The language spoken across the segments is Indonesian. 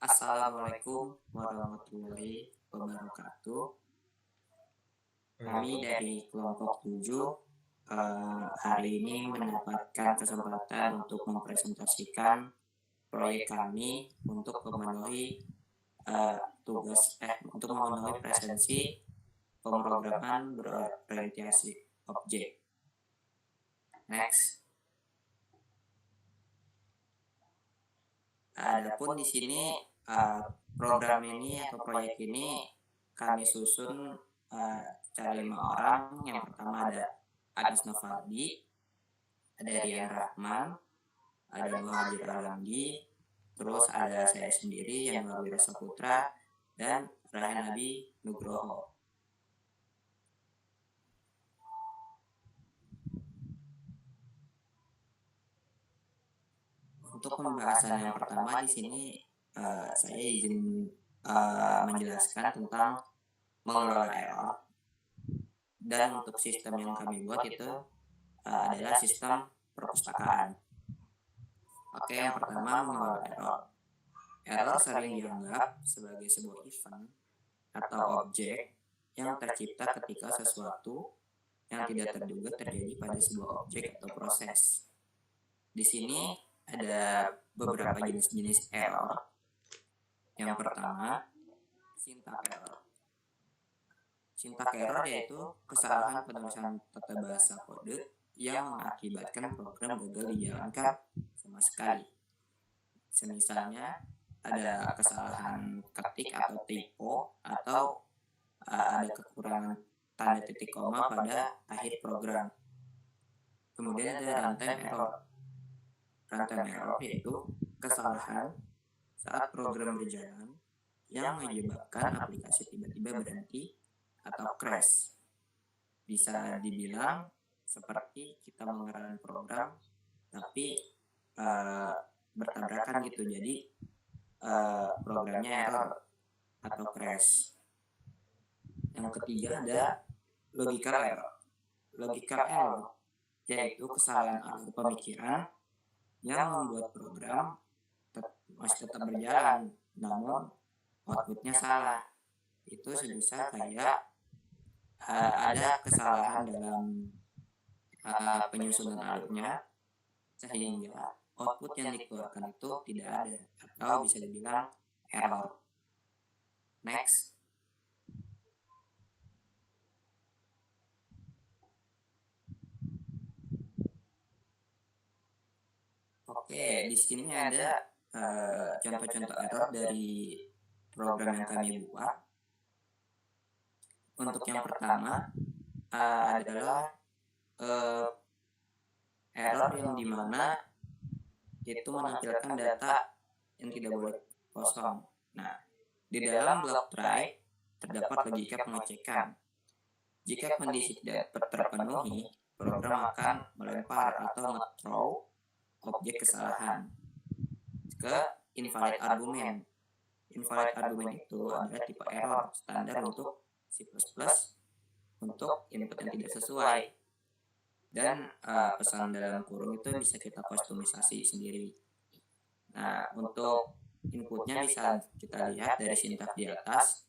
Assalamualaikum warahmatullahi wabarakatuh. Kami dari kelompok 7 hari ini mendapatkan kesempatan untuk mempresentasikan proyek kami untuk memenuhi untuk memenuhi presensi pemrograman berorientasi objek. Next. Adapun di sini program ini atau proyek ini kami susun secara 5 orang. Yang pertama ada Anas Novaldi, ada Rian Rahman, ada Muhajir Alandi, terus ada saya sendiri yang Wira Saputra, dan Rahan Nabi Nugroho. Untuk pembahasan yang pertama di sini saya izin menjelaskan tentang mengelola error. Dan untuk sistem yang kami buat itu adalah sistem perpustakaan. Oke, yang pertama mengelola error. Error sering dianggap sebagai sebuah event atau objek yang tercipta ketika sesuatu yang tidak terduga terjadi pada sebuah objek atau proses. Di sini ada beberapa jenis-jenis error. Yang pertama, syntax error. Syntax error yaitu kesalahan penulisan tata bahasa kode yang mengakibatkan program gagal dijalankan sama sekali. Semisalnya ada kesalahan ketik atau typo, atau ada kekurangan tanda titik koma pada akhir program. Kemudian ada runtime error. Runtime error yaitu kesalahan saat program berjalan yang menyebabkan aplikasi tiba-tiba berhenti atau crash. Bisa dibilang seperti kita mengerjakan program tapi bertabrakan gitu, jadi programnya error atau crash. Yang ketiga ada logical error. Logical error yaitu kesalahan alur pemikiran yang membuat program masih tetap berjalan namun outputnya salah. Itu sebisa kayak ada kesalahan dalam penyusunan alurnya sehingga output yang dikeluarkan itu tidak ada atau bisa dibilang error. Next. Oke, di sini ada contoh-contoh error dari program yang kami buat. Untuk yang pertama adalah error yang dimana itu menampilkan data yang tidak boleh kosong. Nah, di dalam block try terdapat logika pengecekan. Jika kondisi tidak terpenuhi, program akan melempar atau nge-throw objek kesalahan ke invalid argument. Invalid argument itu adalah tipe error standar untuk C++ untuk input yang tidak sesuai. Dan pesan dalam kurung itu bisa kita kustomisasi sendiri. Nah, untuk inputnya bisa kita lihat dari sintaks di atas,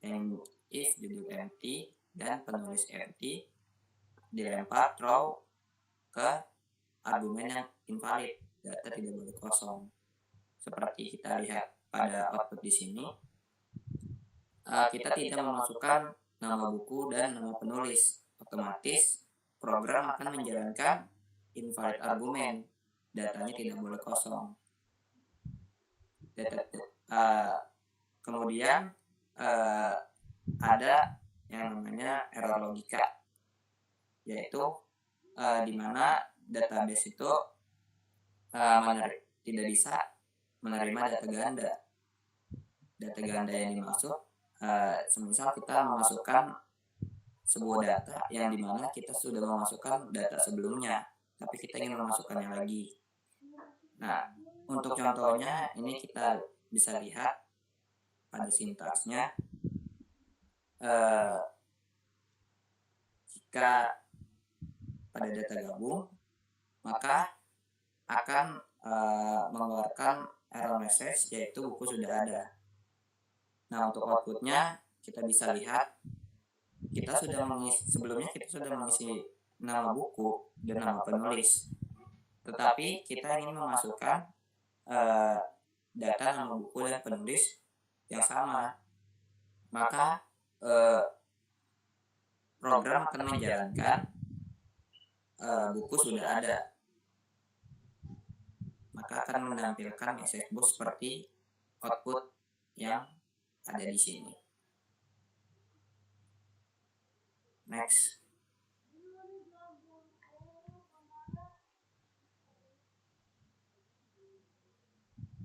yang if judul empty dan penulis empty dilempar throw ke argumen yang invalid, data tidak boleh kosong. Seperti kita lihat pada output di sini, kita tidak memasukkan nama buku dan nama penulis, otomatis program akan menjalankan invalid argumen, datanya tidak boleh kosong. Kemudian ada yang namanya error logika, yaitu di mana database itu tidak bisa menerima data ganda. Data ganda yang dimaksud semisal kita memasukkan sebuah data yang dimana kita sudah memasukkan data sebelumnya, tapi kita ingin memasukkannya lagi. Nah, untuk contohnya ini kita bisa lihat pada sintaksnya. Jika pada data gabung, maka akan mengeluarkan error message, yaitu buku sudah ada. Nah, untuk outputnya kita bisa lihat sebelumnya kita sudah mengisi nama buku dan nama penulis, tetapi kita ingin memasukkan eh, data nama buku dan penulis yang sama, maka eh, program akan menjalankan buku sudah ada, maka akan menampilkan message box seperti output yang ada di sini. Next.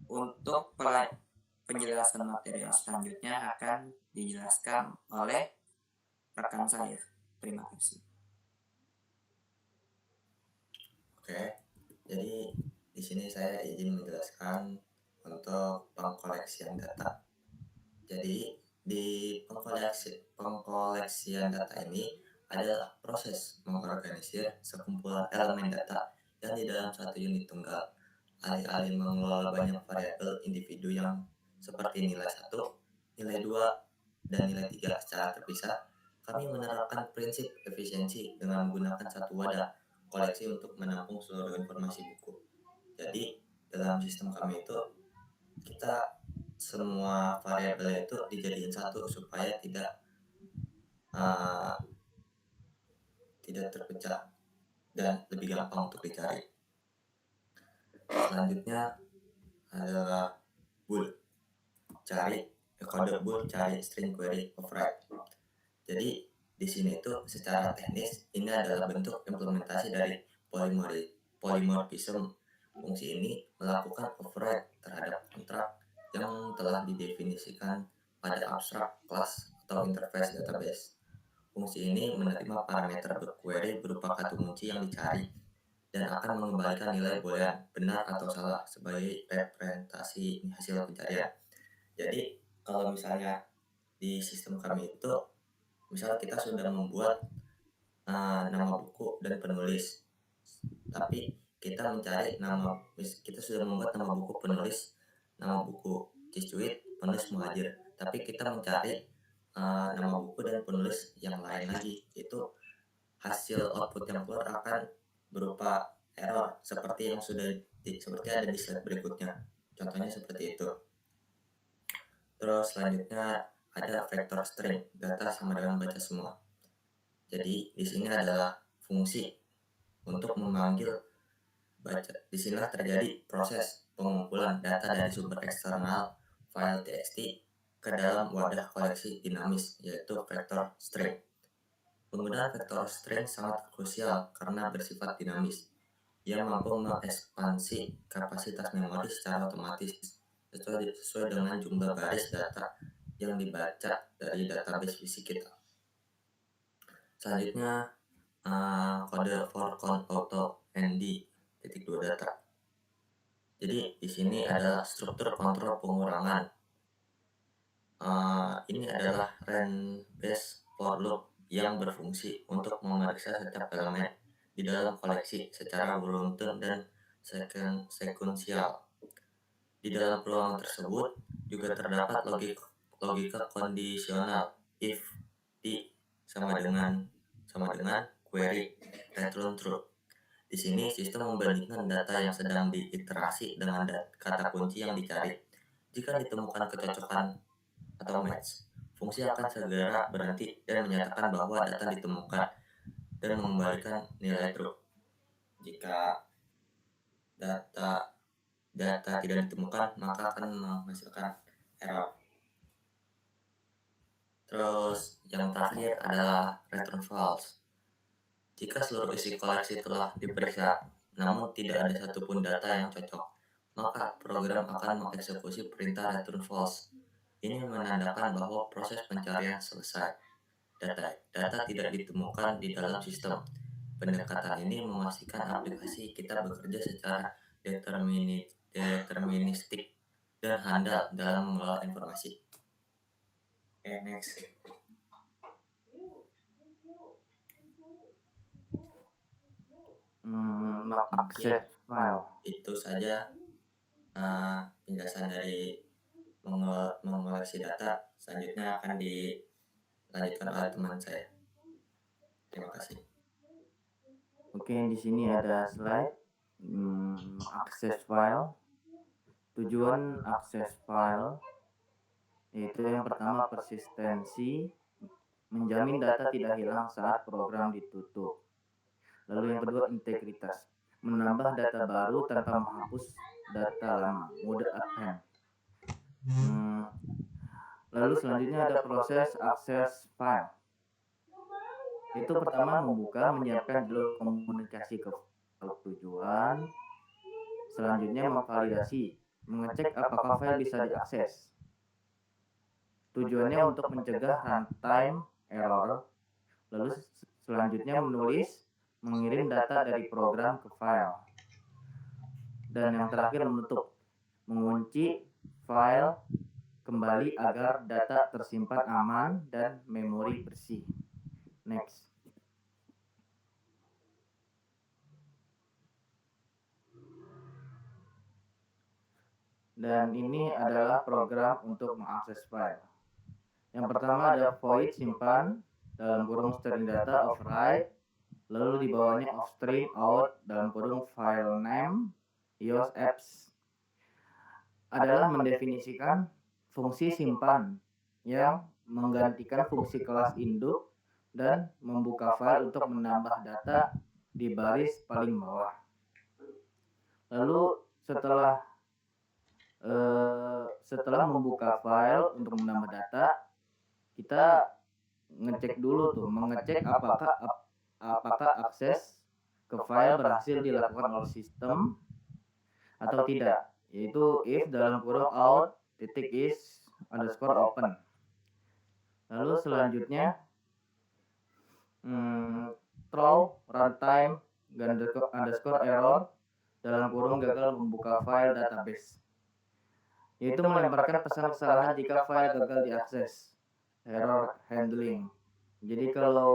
Untuk penjelasan materi yang selanjutnya akan dijelaskan oleh rekan saya. Terima kasih. Oke, jadi di sini saya izin menjelaskan untuk pengkoleksian data. Jadi di pengkoleksian data ini adalah proses mengorganisir sekumpulan elemen data yang di dalam satu unit tunggal. Alih-alih mengelola banyak variabel individu yang seperti nilai 1, nilai 2, dan nilai 3 secara terpisah, kami menerapkan prinsip efisiensi dengan menggunakan satu wadah koleksi untuk menampung seluruh informasi buku. Jadi, dalam sistem kami itu, kita semua variabel itu dijadiin satu supaya uh, tidak terpecah dan lebih gampang untuk dicari. Selanjutnya adalah bool, kode bool cari string query override. Jadi di sini itu secara teknis ini adalah bentuk implementasi dari polymorphism. Fungsi ini melakukan override terhadap kontrak yang telah didefinisikan pada abstrak, kelas, atau interface database. Fungsi ini menerima parameter query berupa kata kunci yang dicari dan akan mengembalikan nilai boolean benar atau salah sebagai representasi hasil pencarian. Jadi kalau misalnya di sistem kami itu, misalnya kita sudah membuat nama buku dan penulis, tapi kita sudah membuat nama buku penulis, nama buku Cicuit, penulis Muhajir, tapi kita mencari nama buku dan penulis yang lain lagi, itu hasil output yang keluar akan berupa error seperti ada di slide berikutnya. Contohnya seperti itu. Terus selanjutnya ada vector string, data sama dengan baca semua. Jadi di sini adalah fungsi untuk memanggil baca. Di sinilah terjadi proses pengumpulan data dari sumber eksternal file txt ke dalam wadah koleksi dinamis, yaitu vector string. Penggunaan vektor string sangat krusial karena bersifat dinamis. Ia mampu mengekspansi kapasitas memori secara otomatis sesuai dengan jumlah baris data yang dibaca dari database fisik kita. Selanjutnya kode for count auto nd.2 data. Jadi di sini adalah struktur kontrol pengurangan. Ini adalah range based for loop yang berfungsi untuk memeriksa setiap elemen di dalam koleksi secara beruntun dan sekuensial. Di dalam peluang tersebut juga terdapat logika kondisional if di sama dengan query return true. Di sini sistem membandingkan data yang sedang diiterasi dengan kata kunci yang dicari. Jika ditemukan kecocokan atau match, fungsi akan segera berhenti dan menyatakan bahwa data ditemukan dan mengembalikan nilai true. Jika data tidak ditemukan, maka akan menghasilkan error. Terus yang terakhir adalah return false. Jika seluruh isi koleksi telah diperiksa, namun tidak ada satupun data yang cocok, maka program akan mengeksekusi perintah return false. Ini menandakan bahwa proses pencarian selesai. Data tidak ditemukan di dalam sistem. Pendekatan ini memastikan aplikasi kita bekerja secara deterministik dan handal dalam mengelola informasi. Next. Maksud file. Itu saja Penjelasan dari mengoleksi data selanjutnya akan dilanjutkan oleh teman saya. Terima kasih. Oke, di sini ada slide akses file. Tujuan akses file yaitu yang pertama persistensi, menjamin data tidak hilang saat program ditutup. Lalu yang kedua integritas, menambah data baru tanpa menghapus data lama, mode append. Lalu selanjutnya ada proses akses file. Itu pertama membuka, menyiapkan jalur komunikasi ke file tujuan. Selanjutnya memvalidasi, mengecek apakah file bisa diakses. Tujuannya untuk mencegah runtime error. Lalu selanjutnya menulis, mengirim data dari program ke file. Dan yang terakhir menutup, mengunci file kembali agar data tersimpan aman dan memori bersih. Next. Dan ini adalah program untuk mengakses file. Yang pertama ada void simpan dalam kurung string data of write, lalu di bawahnya of string out dalam kurung file name iOS apps. Adalah mendefinisikan fungsi simpan yang menggantikan fungsi kelas induk dan membuka file untuk menambah data di baris paling bawah. Lalu setelah membuka file untuk menambah data, kita ngecek dulu tuh, mengecek apakah akses ke file berhasil dilakukan oleh sistem atau tidak, yaitu if dalam kurung out titik is underscore open. Lalu selanjutnya throw runtime underscore error dalam kurung gagal membuka file database, yaitu melemparkan pesan kesalahan jika file gagal diakses, error handling. Jadi kalau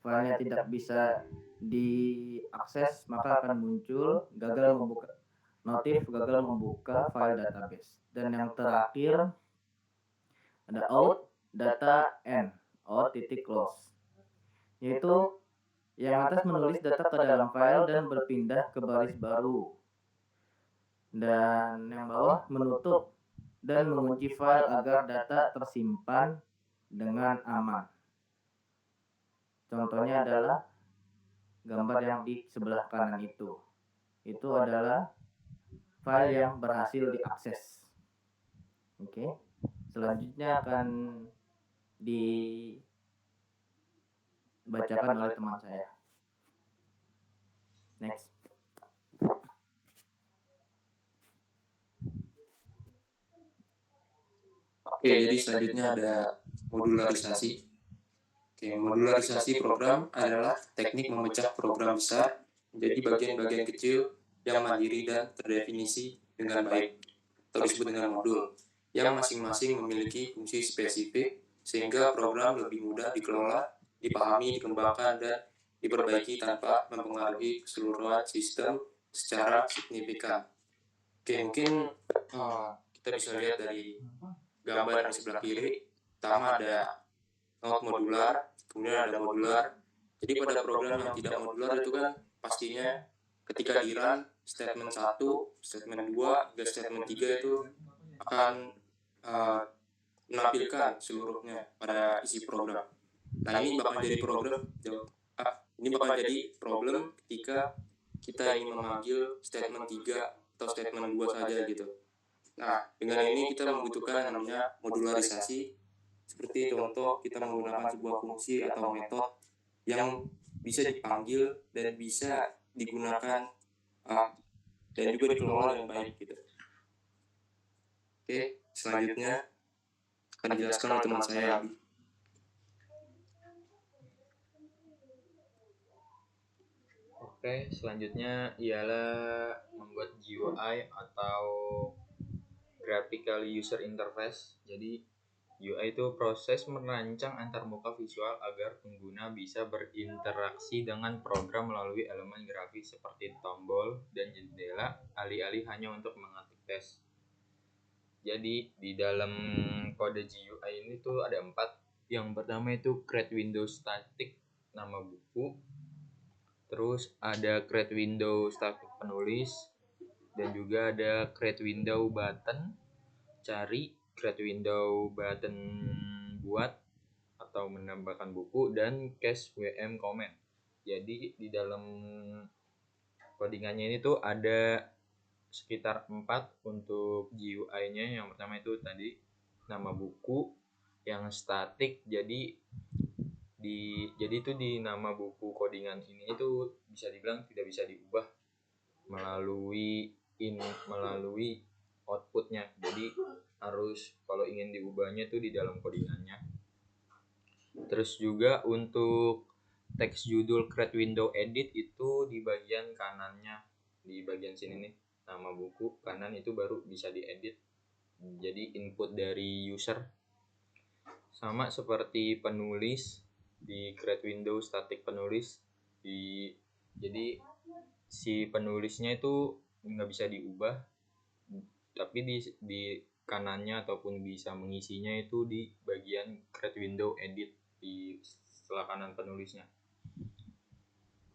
filenya tidak bisa diakses maka akan muncul notif gagal membuka file database. Dan yang terakhir ada out data end, out titik close, yaitu yang atas menulis data ke dalam file dan berpindah ke baris baru, dan yang bawah menutup dan mengunci file agar data tersimpan dengan aman. Contohnya adalah gambar yang di sebelah kanan itu adalah file yang berhasil diakses. Oke, selanjutnya akan dibacakan oleh teman saya. Next. Oke, jadi selanjutnya ada modularisasi. Oke, modularisasi program adalah teknik memecah program besar menjadi bagian-bagian kecil yang mandiri dan terdefinisi dengan baik, atau disebut dengan modul, yang masing-masing memiliki fungsi spesifik sehingga program lebih mudah dikelola, dipahami, dikembangkan, dan diperbaiki tanpa mempengaruhi keseluruhan sistem secara signifikan. Oke, mungkin kita bisa lihat dari gambar yang di sebelah kiri. Pertama ada not modular, kemudian ada modular. Jadi pada program yang tidak modular itu kan pastinya ketika di run statement 1, statement 2, hingga statement 3 itu akan menampilkan seluruhnya pada isi program. Nah, ini bakal jadi problem ketika kita ingin memanggil statement 3 atau statement 2 saja gitu. Nah, dengan ini kita membutuhkan namanya modularisasi. Seperti contoh, kita menggunakan sebuah fungsi atau metode yang bisa dipanggil dan bisa digunakan dan juga dikelola dengan baik gitu. Oke, selanjutnya akan dijelaskan oleh teman saya, Abi. Oke, selanjutnya ialah membuat GUI atau Graphical User Interface. Jadi UI itu proses merancang antarmuka visual agar pengguna bisa berinteraksi dengan program melalui elemen grafis seperti tombol dan jendela, alih-alih hanya untuk mengetik teks. Jadi di dalam kode GUI ini tuh ada 4. Yang pertama itu create window static nama buku, terus ada create window static penulis, dan juga ada create window button cari, create window button buat atau menambahkan buku, dan cache WM comment. Jadi di dalam codingannya ini tuh ada sekitar 4 untuk GUI-nya. Yang pertama itu tadi nama buku yang statik, jadi itu di nama buku codingan ini itu bisa dibilang tidak bisa diubah melalui outputnya. Jadi harus kalau ingin diubahnya itu di dalam codingannya. Terus juga untuk teks judul create window edit itu di bagian kanannya, di bagian sini nih, nama buku kanan itu baru bisa diedit, jadi input dari user. Sama seperti penulis di create window static penulis, jadi si penulisnya itu nggak bisa diubah, tapi di kanannya ataupun bisa mengisinya itu di bagian create window edit di sebelah kanan penulisnya.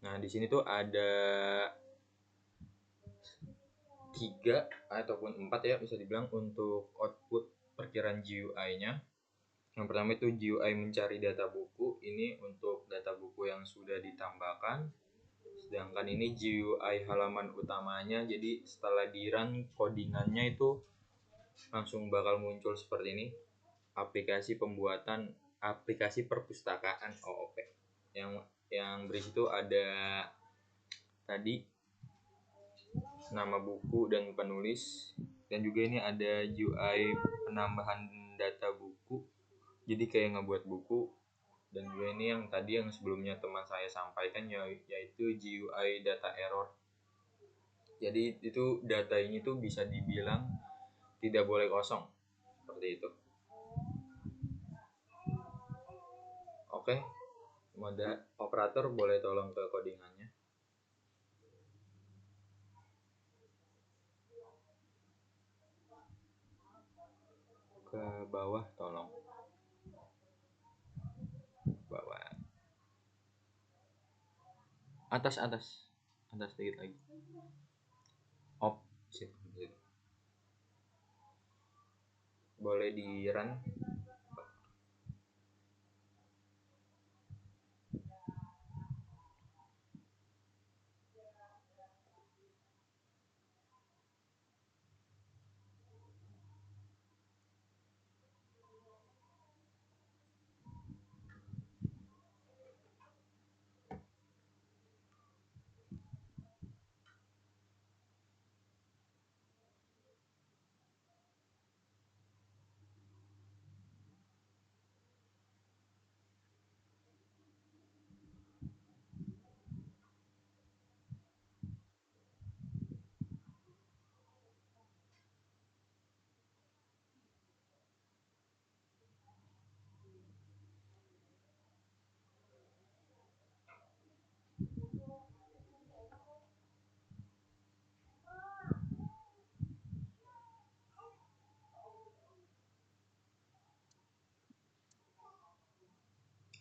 Nah di sini tuh ada 3 ataupun 4 ya bisa dibilang untuk output perkiraan GUI-nya. Yang pertama itu GUI mencari data buku, ini untuk data buku yang sudah ditambahkan. Sedangkan ini GUI halaman utamanya, jadi setelah di-run codingannya itu langsung bakal muncul seperti ini, aplikasi perpustakaan OOP. Yang berisi itu ada tadi nama buku dan penulis, dan juga ini ada GUI penambahan data buku, jadi kayak ngebuat buku. Dan juga ini yang tadi yang sebelumnya teman saya sampaikan yaitu GUI data error. Jadi itu data ini tuh bisa dibilang tidak boleh kosong seperti itu. Oke, mode operator boleh tolong ke codingannya. Ke bawah tolong. Bawah. Atas sedikit lagi. Boleh di run.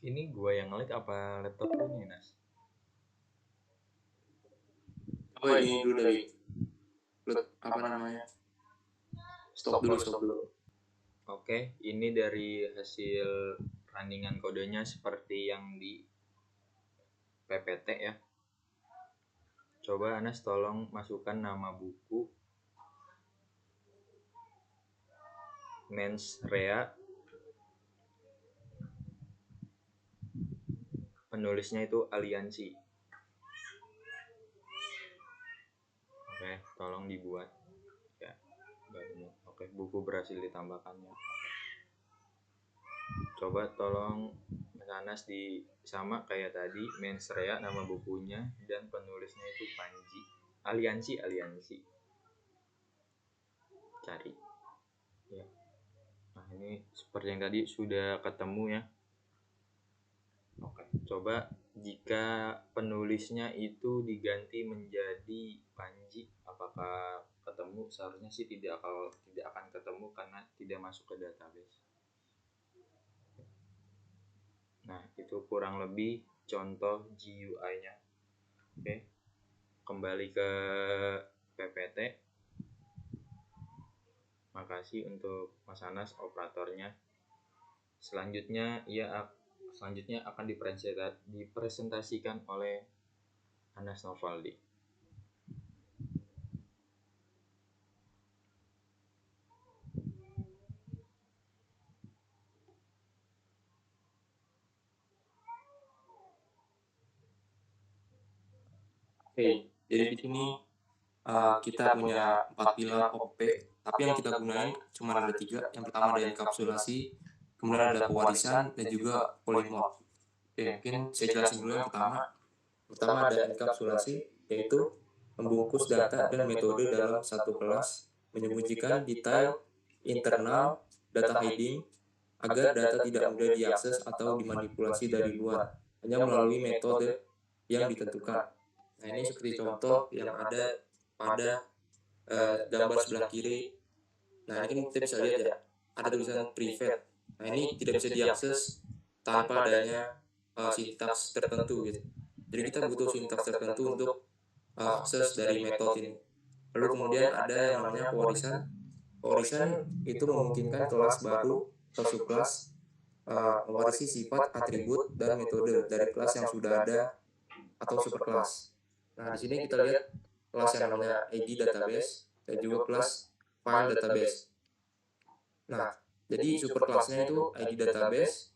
Ini gua yang ngelik apa laptop lu nih, Nas? Apa ini dulu dari apa namanya? Stop dulu. Oke, ini dari hasil runningan kodenya seperti yang di PPT ya. Coba Anas tolong masukkan nama buku, mens rea, penulisnya itu aliansi. Oke, tolong dibuat ya. Oke, buku berhasil ditambahkannya. Coba tolong Anas di sama kayak tadi, mens rea nama bukunya dan penulisnya itu Panji. Aliansi. Cari. Ya. Nah, ini Ini seperti yang tadi sudah ketemu ya. Oke, coba jika penulisnya itu diganti menjadi Panji, apakah ketemu? Seharusnya sih tidak akan ketemu karena tidak masuk ke database. Nah, itu kurang lebih contoh GUI-nya. Oke, kembali ke PPT. Makasih untuk Mas Anas operatornya. Selanjutnya akan dipresentasikan oleh Anas Novaldi. Oke, jadi di sini kita punya 4 pilar OP, tapi yang kita gunain cuma ada 3. Yang pertama ada enkapsulasi, kemudian ada pewarisan, dan juga polimorf. Oke, mungkin saya jelasin dulu yang pertama. Pertama ada enkapsulasi, yaitu membungkus data dan metode dalam satu kelas, menyembunyikan detail internal data hiding agar data tidak mudah diakses atau dimanipulasi dari luar, hanya melalui metode yang ditentukan. Nah, ini seperti contoh yang ada pada gambar sebelah kiri. Nah, ini kita bisa lihat ya, ada tulisan private. Nah, ini tidak bisa diakses tanpa adanya sintaks tertentu gitu. Jadi kita butuh sintaks tertentu untuk akses dari metode ini. Lalu kemudian ada yang namanya pewarisan. Pewarisan itu memungkinkan kelas baru atau subkelas mewarisi sifat, atribut, dan metode dari kelas yang sudah ada atau superkelas. Nah, di sini kita lihat kelas yang namanya ID database dan juga kelas file database. Nah, jadi superkelasnya itu ID database,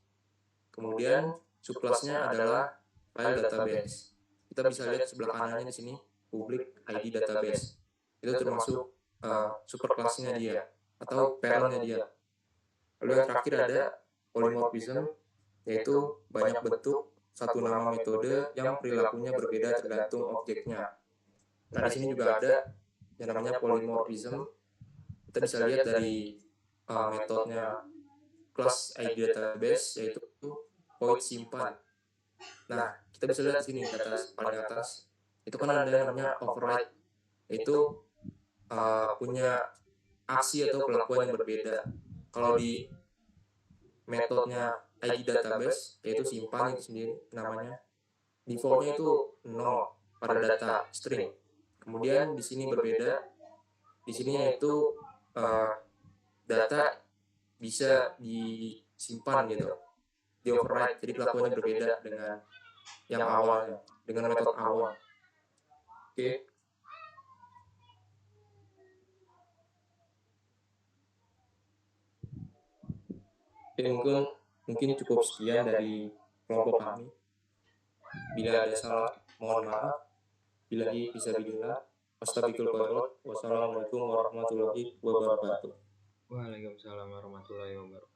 kemudian subkelasnya adalah file database. Kita bisa lihat sebelah kanannya di sini public ID database. Itu termasuk superkelasnya dia atau parentnya dia. Lalu yang terakhir ada polymorphism, yaitu banyak bentuk satu nama metode yang perilakunya berbeda tergantung objeknya. Nah, di sini juga ada yang namanya polymorphism. Kita bisa lihat dari metodenya kelas ID database, yaitu void simpan. Nah, kita bisa lihat di sini di atas, paling atas itu kan ada yang namanya override, yaitu punya aksi atau kelakuan yang berbeda. Kalau di metodenya ID database, yaitu simpan itu sendiri namanya, defaultnya itu 0 pada data string. Kemudian di sini berbeda, di sini yaitu data bisa disimpan gitu, di override, jadi kelakuannya berbeda dengan yang awalnya, dengan metode awal. Oke. Mungkin cukup sekian dari kelompok kami. Bila ada salah, mohon maaf. Billahi fisabilillah. Wassalamualaikum warahmatullahi wabarakatuh. Waalaikumsalam warahmatullahi wabarakatuh.